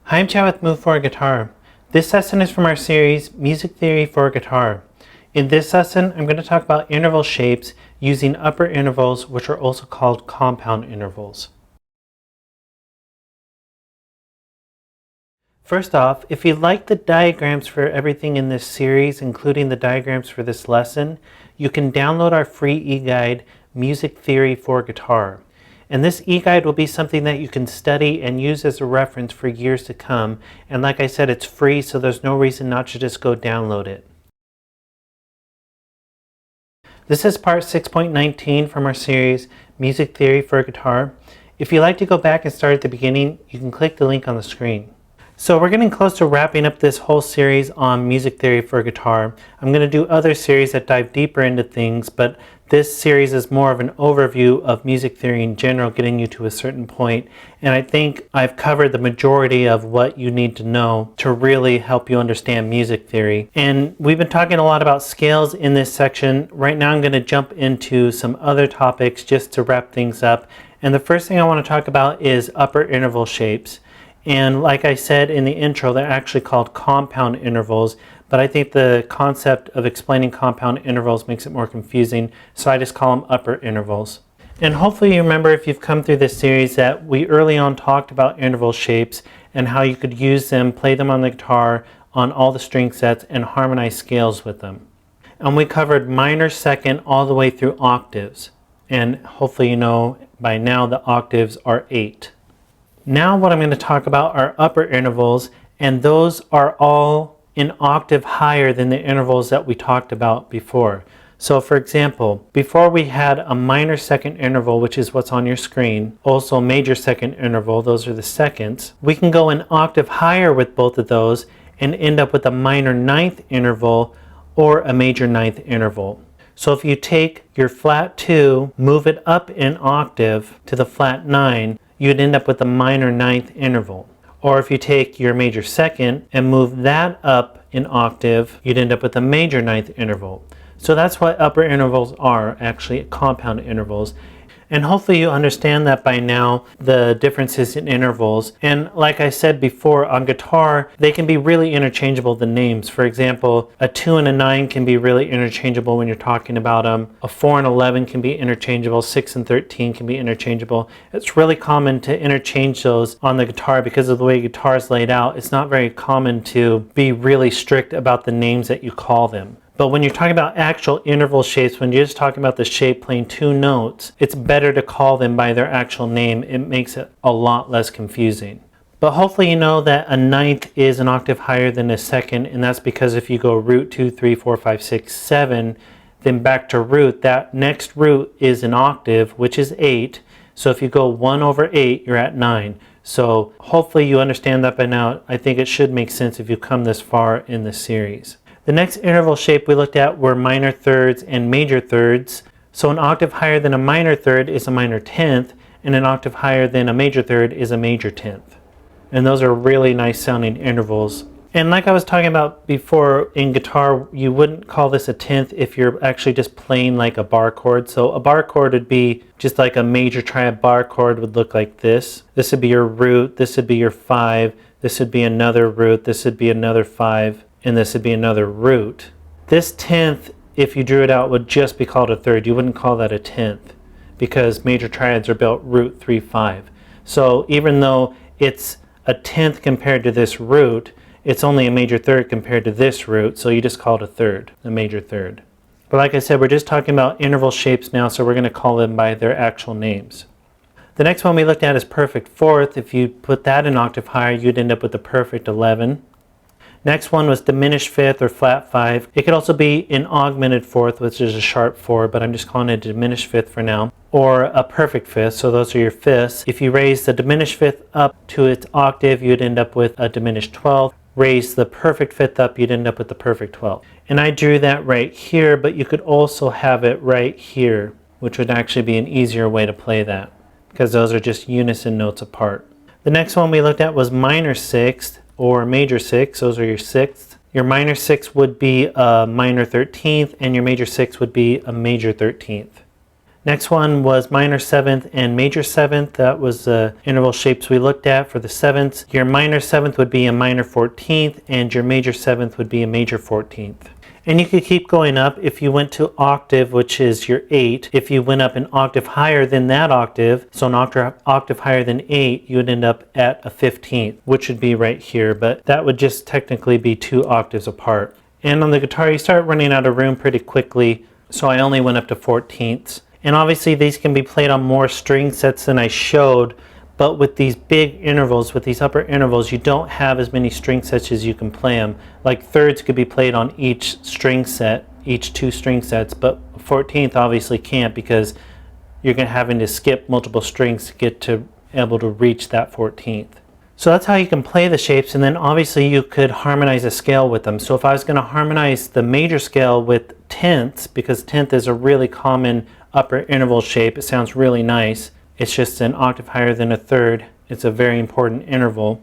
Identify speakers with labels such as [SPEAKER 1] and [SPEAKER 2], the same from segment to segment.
[SPEAKER 1] Hi, I'm Chad with Move for Guitar. This lesson is from our series, Music Theory for Guitar. In this lesson, I'm going to talk about interval shapes using upper intervals, which are also called compound intervals. First off, if you like the diagrams for everything in this series, including the diagrams for this lesson, you can download our free e-guide, Music Theory for Guitar. And this e-guide will be something that you can study and use as a reference for years to come. And like I said, it's free, so there's no reason not to just go download it. This is part 6.19 from our series, Music Theory for Guitar. If you'd like to go back and start at the beginning, you can click the link on the screen. So we're getting close to wrapping up this whole series on music theory for guitar. I'm going to do other series that dive deeper into things, but this series is more of an overview of music theory in general, getting you to a certain point. And I think I've covered the majority of what you need to know to really help you understand music theory. And we've been talking a lot about scales in this section. Right now I'm going to jump into some other topics just to wrap things up. And the first thing I want to talk about is upper interval shapes. And like I said in the intro, they're actually called compound intervals, but I think the concept of explaining compound intervals makes it more confusing, so I just call them upper intervals. And hopefully you remember, if you've come through this series, that we early on talked about interval shapes and how you could use them, play them on the guitar, on all the string sets, and harmonize scales with them. And we covered minor, second, all the way through octaves. And hopefully you know by now the octaves are 8. Now what I'm going to talk about are upper intervals, and those are all an octave higher than the intervals that we talked about before. So for example, before we had a minor second interval, which is what's on your screen, also a major second interval, those are the seconds. We can go an octave higher with both of those and end up with a minor ninth interval or a major ninth interval. So if you take your flat 2, move it up an octave to the flat 9, you'd end up with a minor ninth interval. Or if you take your major second and move that up an octave, you'd end up with a major ninth interval. So that's what upper intervals are, actually compound intervals. And hopefully you understand that by now, the differences in intervals. And like I said before, on guitar, they can be really interchangeable, the names. For example, a 2 and a 9 can be really interchangeable when you're talking about them. A 4 and 11 can be interchangeable. 6 and 13 can be interchangeable. It's really common to interchange those on the guitar because of the way guitar is laid out. It's not very common to be really strict about the names that you call them. But when you're talking about actual interval shapes, when you're just talking about the shape playing 2 notes, it's better to call them by their actual name. It makes it a lot less confusing. But hopefully you know that a ninth is an octave higher than a second, and that's because if you go root 2, 3, 4, 5, 6, 7, then back to root, that next root is an octave, which is 8. So if you go 1 over 8, you're at 9. So hopefully you understand that by now. I think it should make sense if you come this far in the series. The next interval shape we looked at were minor thirds and major thirds. So an octave higher than a minor third is a minor 10th, and an octave higher than a major third is a major 10th. And those are really nice sounding intervals. And like I was talking about before, in guitar, you wouldn't call this a 10th if you're actually just playing like a bar chord. So a bar chord would be just like a major triad bar chord would look like this. This would be your root, this would be your 5, this would be another root, this would be another 5, and this would be another root. This 10th, if you drew it out, would just be called a third. You wouldn't call that a 10th because major triads are built root 3, 5. So even though it's a 10th compared to this root, it's only a major third compared to this root, so you just call it a third, a major third. But like I said, we're just talking about interval shapes now, so we're going to call them by their actual names. The next one we looked at is perfect fourth. If you put that an octave higher, you'd end up with a perfect 11. Next one was diminished fifth or flat 5. It could also be an augmented fourth, which is a sharp 4, but I'm just calling it a diminished fifth for now. Or a perfect fifth, so those are your fifths. If you raise the diminished fifth up to its octave, you'd end up with a diminished 12th. Raise the perfect fifth up, you'd end up with the perfect 12th. And I drew that right here, but you could also have it right here, which would actually be an easier way to play that, because those are just unison notes apart. The next one we looked at was minor sixth, or major 6, those are your sixths. Your minor 6 would be a minor 13th, and your major 6 would be a major 13th. Next one was minor seventh and major seventh. That was the interval shapes we looked at for the sevenths. Your minor seventh would be a minor 14th, and your major seventh would be a major 14th. And you could keep going up if you went to octave, which is your 8. If you went up an octave higher than that octave, so an octave higher than 8, you would end up at a 15th, which would be right here, but that would just technically be 2 octaves apart. And on the guitar, you start running out of room pretty quickly, so I only went up to 14ths. And obviously these can be played on more string sets than I showed, but with these big intervals, with these upper intervals, you don't have as many string sets as you can play them. Like thirds could be played on each string set, each 2 string sets, but 14th obviously can't because you're having to skip multiple strings to get to able to reach that 14th. So that's how you can play the shapes, and then obviously you could harmonize a scale with them. So if I was going to harmonize the major scale with tenths, because tenth is a really common upper interval shape, it sounds really nice. It's just an octave higher than a third. It's a very important interval.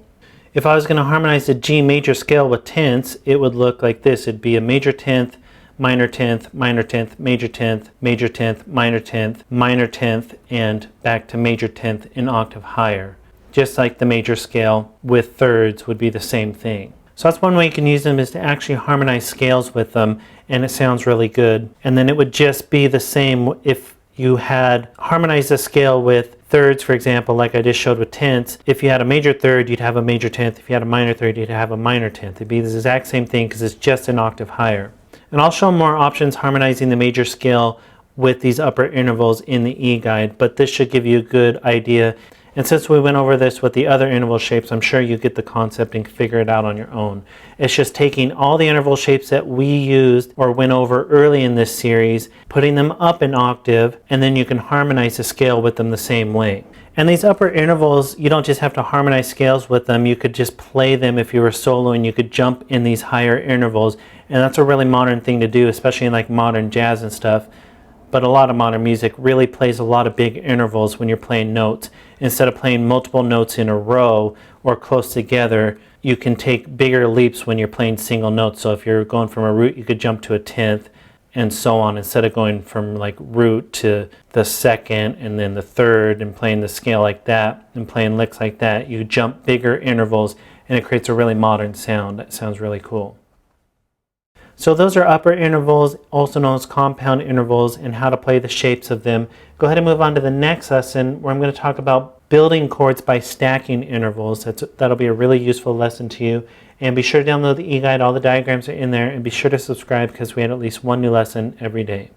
[SPEAKER 1] If I was going to harmonize the G major scale with tenths, it would look like this. It'd be a major 10th, minor 10th, minor 10th, major 10th, major 10th, minor 10th, and back to major 10th in octave higher. Just like the major scale with thirds would be the same thing. So that's one way you can use them, is to actually harmonize scales with them, and it sounds really good. And then it would just be the same if you had harmonized a scale with thirds, for example, like I just showed with tenths. If you had a major third, you'd have a major 10th. If you had a minor third, you'd have a minor 10th. It'd be the exact same thing because it's just an octave higher. And I'll show more options harmonizing the major scale with these upper intervals in the E-guide, but this should give you a good idea. And since we went over this with the other interval shapes, I'm sure you get the concept and can figure it out on your own. It's just taking all the interval shapes that we used or went over early in this series, putting them up an octave, and then you can harmonize the scale with them the same way. And these upper intervals, you don't just have to harmonize scales with them, you could just play them if you were soloing, you could jump in these higher intervals, and that's a really modern thing to do, especially in like modern jazz and stuff. But a lot of modern music really plays a lot of big intervals when you're playing notes. Instead of playing multiple notes in a row or close together, you can take bigger leaps when you're playing single notes. So if you're going from a root, you could jump to a 10th and so on. Instead of going from like root to the second and then the third and playing the scale like that and playing licks like that, you jump bigger intervals and it creates a really modern sound. That sounds really cool. So those are upper intervals, also known as compound intervals, and how to play the shapes of them. Go ahead and move on to the next lesson where I'm going to talk about building chords by stacking intervals. That'll be a really useful lesson to you. And be sure to download the e-guide. All the diagrams are in there, and be sure to subscribe because we had at least one new lesson every day.